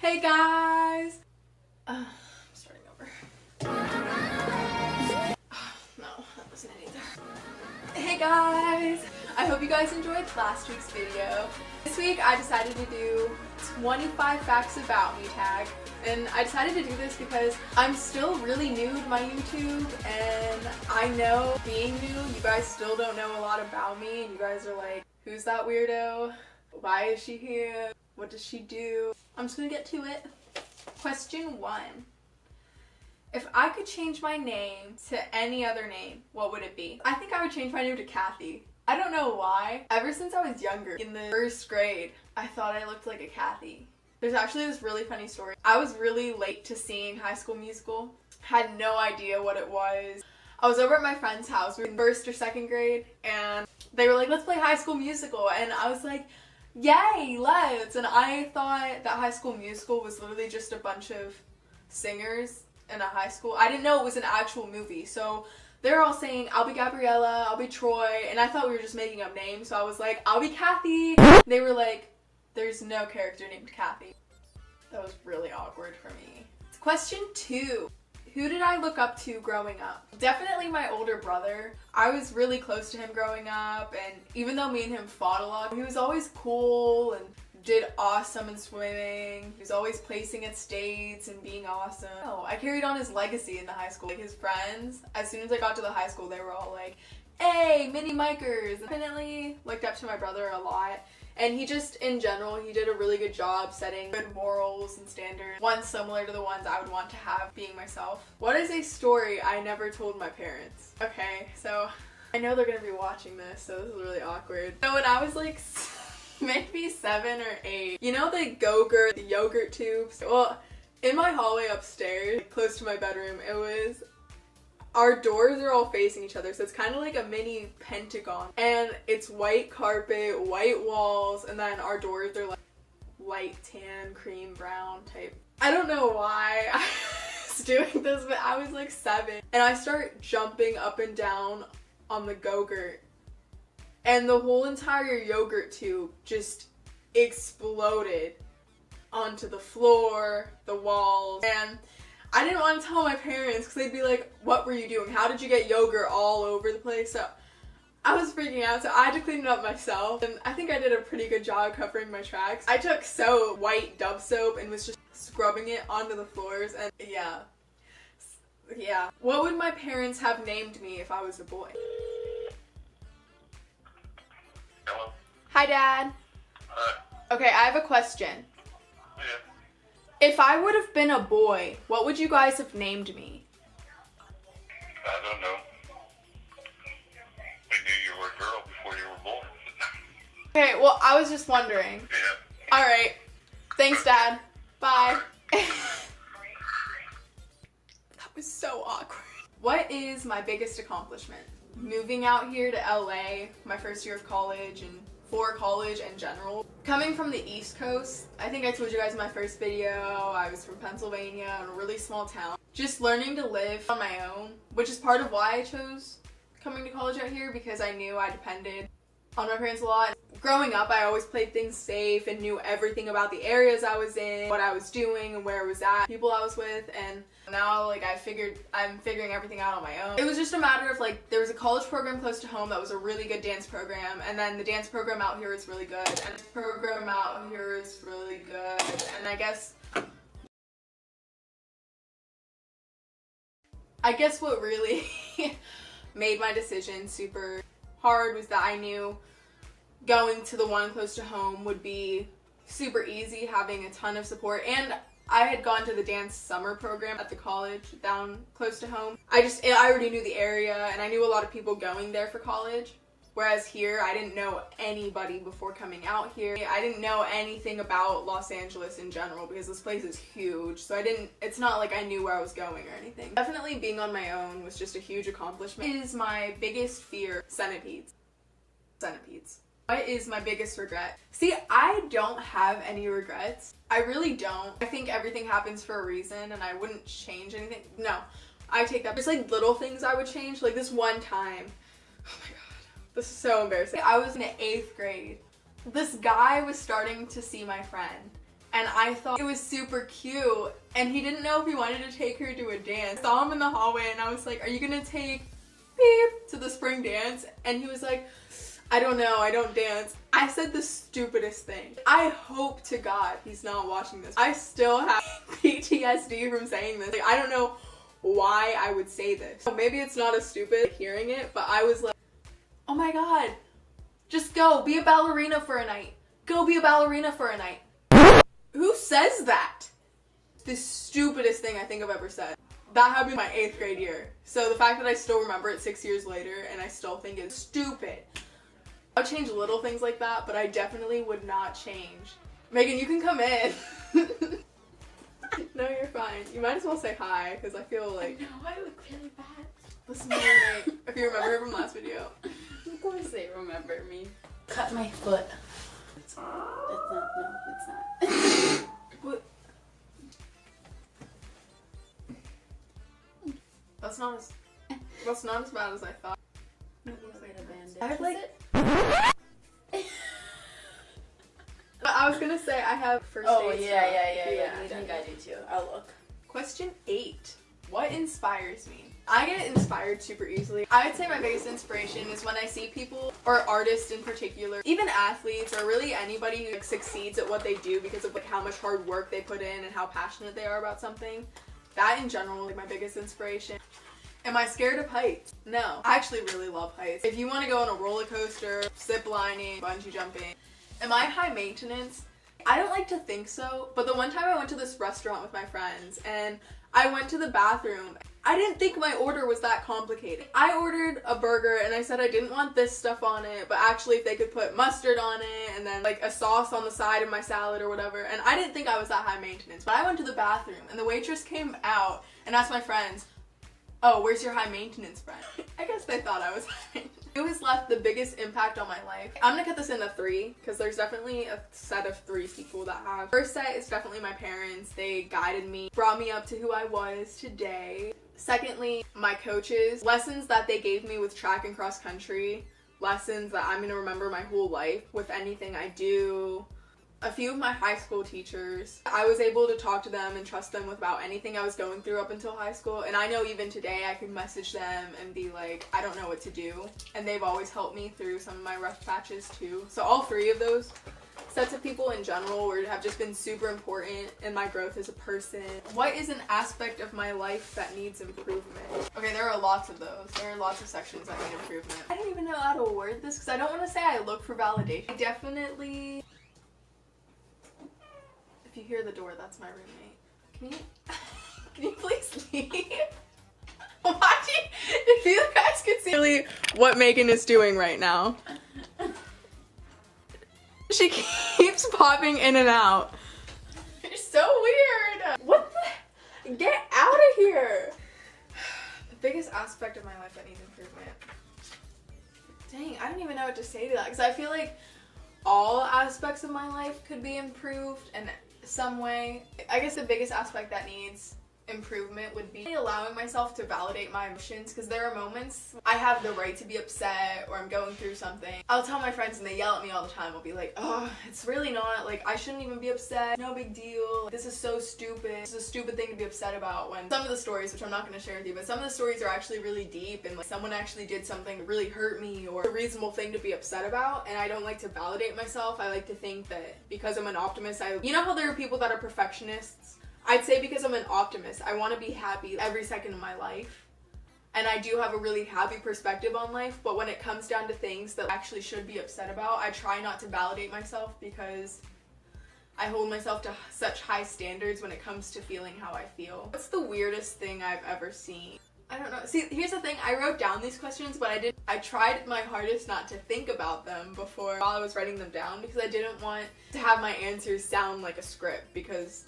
Hey guys! I'm starting over. No, that wasn't it either. Hey guys! I hope you guys enjoyed last week's video. This week I decided to do 25 facts about me tag. And I decided to do this because I'm still really new to my YouTube, and I know being new, you guys still don't know a lot about me, and you guys are like, who's that weirdo? Why is she here? What does she do? I'm just gonna get to it. Question 1. If I could change my name to any other name, what would it be? I think I would change my name to Kathy. I don't know why. Ever since I was younger, in the first grade, I thought I looked like a Kathy. There's actually this really funny story. I was really late to seeing High School Musical. Had no idea what it was. I was over at my friend's house. We were in first or second grade, and they were like, let's play High School Musical. And I was like, yay, let's. And I thought that High School Musical was literally just a bunch of singers in a high school. I didn't know it was an actual movie. So they're all saying, I'll be Gabriella, I'll be Troy. And I thought we were just making up names. So I was like, I'll be Kathy. They were like, there's no character named Kathy. That was really awkward for me. Question 2. Who did I look up to growing up? Definitely my older brother. I was really close to him growing up, and even though me and him fought a lot, he was always cool and did awesome in swimming. He was always placing at states and being awesome. Oh, I carried on his legacy in the high school. Like his friends, as soon as I got to the high school, they were all like, hey, mini Mikers. Definitely looked up to my brother a lot. And he just, in general, he did a really good job setting good morals and standards. One similar to the ones I would want to have being myself. What is a story I never told my parents? Okay, so I know they're gonna be watching this, so this is really awkward. So when I was like maybe 7 or 8, you know the Go-Gurt, the yogurt tubes? Well, in my hallway upstairs, close to my bedroom, our doors are all facing each other, so it's kind of like a mini pentagon. And it's white carpet, white walls, and then our doors are like light tan, cream brown type. I don't know why I was doing this, but I was like 7. And I start jumping up and down on the Go-Gurt. And the whole entire yogurt tube just exploded onto the floor, the walls, and I didn't want to tell my parents because they'd be like, what were you doing? How did you get yogurt all over the place? So I was freaking out, so I had to clean it up myself, and I think I did a pretty good job covering my tracks. I took soap, white Dove soap, and was just scrubbing it onto the floors, and yeah. What would my parents have named me if I was a boy? Hello? Hi, Dad. Hi. Okay, I have a question. Yeah. If I would have been a boy, what would you guys have named me? I don't know. We knew you were a girl before you were born. Okay, well, I was just wondering. Yeah. Alright. Thanks, Dad. Bye. That was so awkward. What is my biggest accomplishment? Moving out here to LA, my first year of college, and for college in general. Coming from the East Coast, I think I told you guys in my first video, I was from Pennsylvania, in a really small town. Just learning to live on my own, which is part of why I chose coming to college out here, because I knew I depended on my parents a lot. Growing up, I always played things safe and knew everything about the areas I was in, what I was doing and where I was at, people I was with, and now like I'm figuring everything out on my own. It was just a matter of like, there was a college program close to home that was a really good dance program, and then the dance program out here is really good, and the program out here is really good, and I guess what really made my decision super hard was that I knew going to the one close to home would be super easy, having a ton of support, and I had gone to the dance summer program at the college down close to home. I already knew the area, and I knew a lot of people going there for college, whereas here I didn't know anybody before coming out here. I didn't know anything about Los Angeles in general because this place is huge, so it's not like I knew where I was going or anything. Definitely being on my own was just a huge accomplishment. It is my biggest fear, centipedes. What is my biggest regret? See, I don't have any regrets. I really don't. I think everything happens for a reason, and I wouldn't change anything. No, I take that. There's like little things I would change, like this one time. Oh my god, this is so embarrassing. I was in 8th grade. This guy was starting to see my friend, and I thought it was super cute, and he didn't know if he wanted to take her to a dance. I saw him in the hallway and I was like, are you gonna take beep to the spring dance? And he was like, I don't know, I don't dance. I said the stupidest thing. I hope to God he's not watching this. I still have PTSD from saying this. Like, I don't know why I would say this. Maybe it's not as stupid hearing it, but I was like, oh my God, just go be a ballerina for a night. Go be a ballerina for a night. Who says that? The stupidest thing I think I've ever said. That happened in my 8th grade year. So the fact that I still remember it 6 years later and I still think it's stupid. I would change little things like that, but I definitely would not change. Megan, you can come in. No, you're fine. You might as well say hi, because I feel like... No, I look really bad. Listen to your name. If you remember her from last video. Of course they remember me. Cut my foot. It's not, no, it's not. What? That's not as bad as I thought. It looks like a bandage. I have Is like... it? But I was gonna say I have first Oh, aid yeah. stuff if I you need think any. I do too. I'll look. Question 8. What inspires me? I get inspired super easily. I would say my biggest inspiration is when I see people, or artists in particular, even athletes, or really anybody who like, succeeds at what they do because of like how much hard work they put in and how passionate they are about something. That in general is like my biggest inspiration. Am I scared of heights? No. I actually really love heights. If you want to go on a roller coaster, zip lining, bungee jumping, am I high maintenance? I don't like to think so, but the one time I went to this restaurant with my friends and I went to the bathroom, I didn't think my order was that complicated. I ordered a burger and I said I didn't want this stuff on it, but actually if they could put mustard on it and then like a sauce on the side of my salad or whatever, and I didn't think I was that high maintenance. But I went to the bathroom and the waitress came out and asked my friends, oh, where's your high maintenance friend? I guess they thought I was high. Who has left the biggest impact on my life? I'm gonna cut this into 3 because there's definitely a set of 3 people that have. First set is definitely my parents. They guided me, brought me up to who I was today. Secondly, my coaches. Lessons that they gave me with track and cross country. Lessons that I'm gonna remember my whole life with anything I do. A few of my high school teachers. I was able to talk to them and trust them about anything I was going through up until high school, and I know even today I can message them and be like, I don't know what to do, and they've always helped me through some of my rough patches too. So all 3 of those sets of people in general have just been super important in my growth as a person. What is an aspect of my life that needs improvement? Okay, there are lots of those. There are lots of sections that need improvement. I don't even know how to word this because I don't want to say I look for validation. I definitely... If you hear the door, that's my roommate. Can you please leave? If you guys could see really what Megan is doing right now. She keeps popping in and out. You're so weird. What the? Get out of here. The biggest aspect of my life that needs improvement. Dang, I don't even know what to say to that because I feel like all aspects of my life could be improved in some way. I guess the biggest aspect that needs improvement would be allowing myself to validate my emotions, because there are moments I have the right to be upset or I'm going through something. I'll tell my friends and they yell at me all the time. I'll be like, oh, it's really not, like, I shouldn't even be upset, no big deal, this is so stupid, this is a stupid thing to be upset about, when some of the stories, which I'm not going to share with you, but some of the stories are actually really deep and like someone actually did something that really hurt me or a reasonable thing to be upset about, and I don't like to validate myself. I like to think that because I'm an optimist, you know how there are people that are perfectionists? I'd say because I'm an optimist, I want to be happy every second of my life. And I do have a really happy perspective on life, but when it comes down to things that I actually should be upset about, I try not to validate myself because I hold myself to such high standards when it comes to feeling how I feel. What's the weirdest thing I've ever seen? I don't know. See, here's the thing. I wrote down these questions, but I tried my hardest not to think about them while I was writing them down, because I didn't want to have my answers sound like a script, because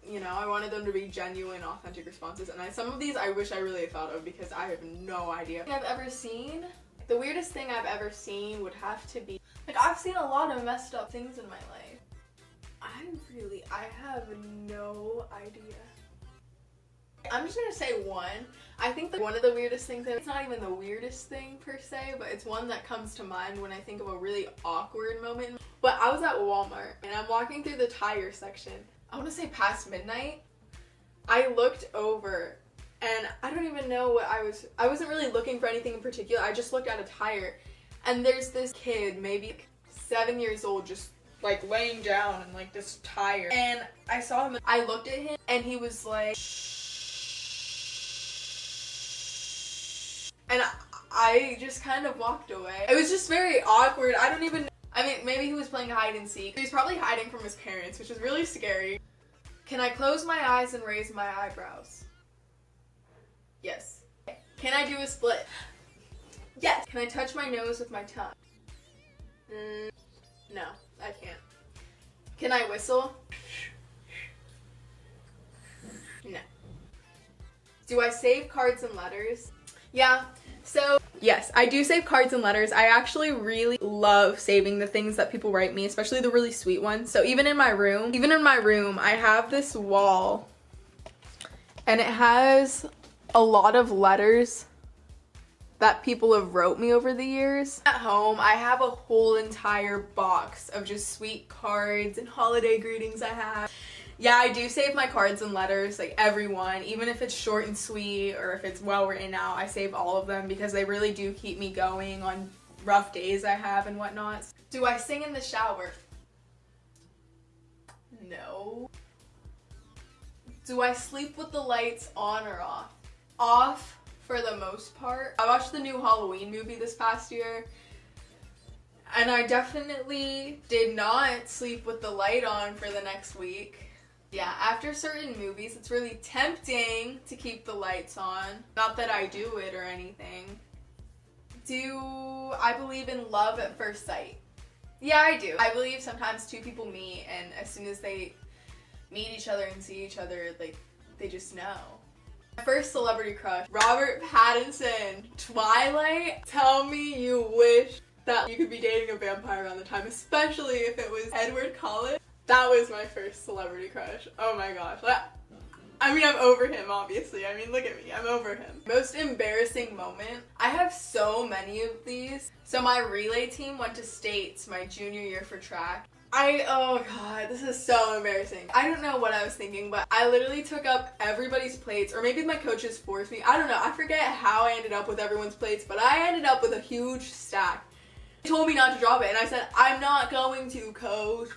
you know, I wanted them to be genuine, authentic responses, and some of these I wish I really had thought of because I have no idea. I've ever seen? The weirdest thing I've ever seen would have to be, like, I've seen a lot of messed up things in my life. I have no idea. I'm just gonna say one. I think that one of the weirdest things, and it's not even the weirdest thing per se, but it's one that comes to mind when I think of a really awkward moment. But I was at Walmart and I'm walking through the tire section. I want to say past midnight. I looked over and I don't even know what I wasn't really looking for anything in particular. I just looked at a tire and there's this kid, maybe 7 years old, just like laying down in like this tire. And I saw him, I looked at him and he was like, and I just kind of walked away. It was just very awkward. I don't even, I mean, maybe he was playing hide and seek. He was probably hiding from his parents, which is really scary. Can I close my eyes and raise my eyebrows? Yes. Can I do a split? Yes. Can I touch my nose with my tongue? No, I can't. Can I whistle? No. Do I save cards and letters? Yeah. So, yes, I do save cards and letters. I actually really love saving the things that people write me, especially the really sweet ones. So even in my room, I have this wall and it has a lot of letters that people have wrote me over the years. At home, I have a whole entire box of just sweet cards and holiday greetings I have. Yeah, I do save my cards and letters, like everyone, even if it's short and sweet or if it's well written out, I save all of them because they really do keep me going on rough days I have and whatnot. Do I sing in the shower? No. Do I sleep with the lights on or off? Off for the most part. I watched the new Halloween movie this past year and I definitely did not sleep with the light on for the next week. Yeah, after certain movies, it's really tempting to keep the lights on. Not that I do it or anything. Do I believe in love at first sight? Yeah, I do. I believe sometimes two people meet and as soon as they meet each other and see each other, like, they just know. My first celebrity crush, Robert Pattinson. Twilight? Tell me you wish that you could be dating a vampire around the time, especially if it was Edward Cullen. That was my first celebrity crush. Oh my gosh. I mean, I'm over him, obviously. I mean, look at me. I'm over him. Most embarrassing moment. I have so many of these. So my relay team went to States my junior year for track. Oh god, this is so embarrassing. I don't know what I was thinking, but I literally took up everybody's plates, or maybe my coaches forced me. I don't know. I forget how I ended up with everyone's plates, but I ended up with a huge stack. He told me not to drop it and I said, I'm not going to, coach.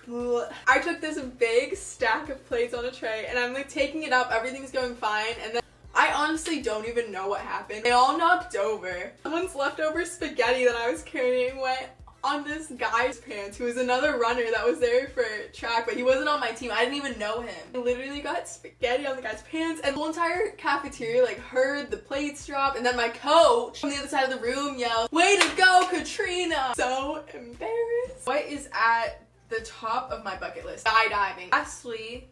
I took this big stack of plates on a tray and I'm like taking it up, everything's going fine, and then I honestly don't even know what happened. They all knocked over. Someone's leftover spaghetti that I was carrying went on this guy's pants, who was another runner that was there for track, but he wasn't on my team. I didn't even know him. I literally got spaghetti on the guy's pants, and the whole entire cafeteria like heard the plates drop, and then my coach from the other side of the room yelled, "Way to go, Katrina!" So embarrassed. What is at the top of my bucket list? Skydiving. Lastly,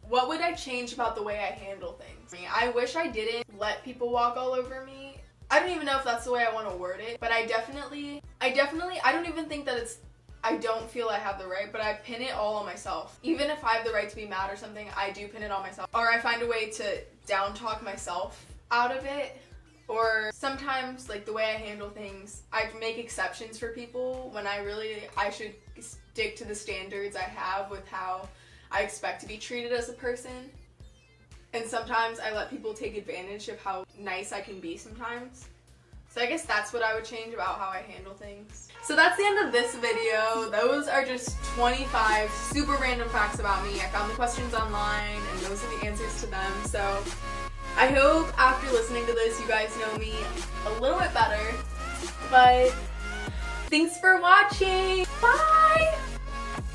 what would I change about the way I handle things? I wish I didn't let people walk all over me. I don't even know if that's the way I want to word it, but I don't even think that I don't feel I have the right, but I pin it all on myself. Even if I have the right to be mad or something, I do pin it on myself. Or I find a way to down talk myself out of it. Or sometimes, like, the way I handle things, I make exceptions for people when I should stick to the standards I have with how I expect to be treated as a person. And sometimes I let people take advantage of how nice I can be sometimes. So I guess that's what I would change about how I handle things. So that's the end of this video. Those are just 25 super random facts about me. I found the questions online and those are the answers to them. So I hope after listening to this you guys know me a little bit better. But thanks for watching. Bye!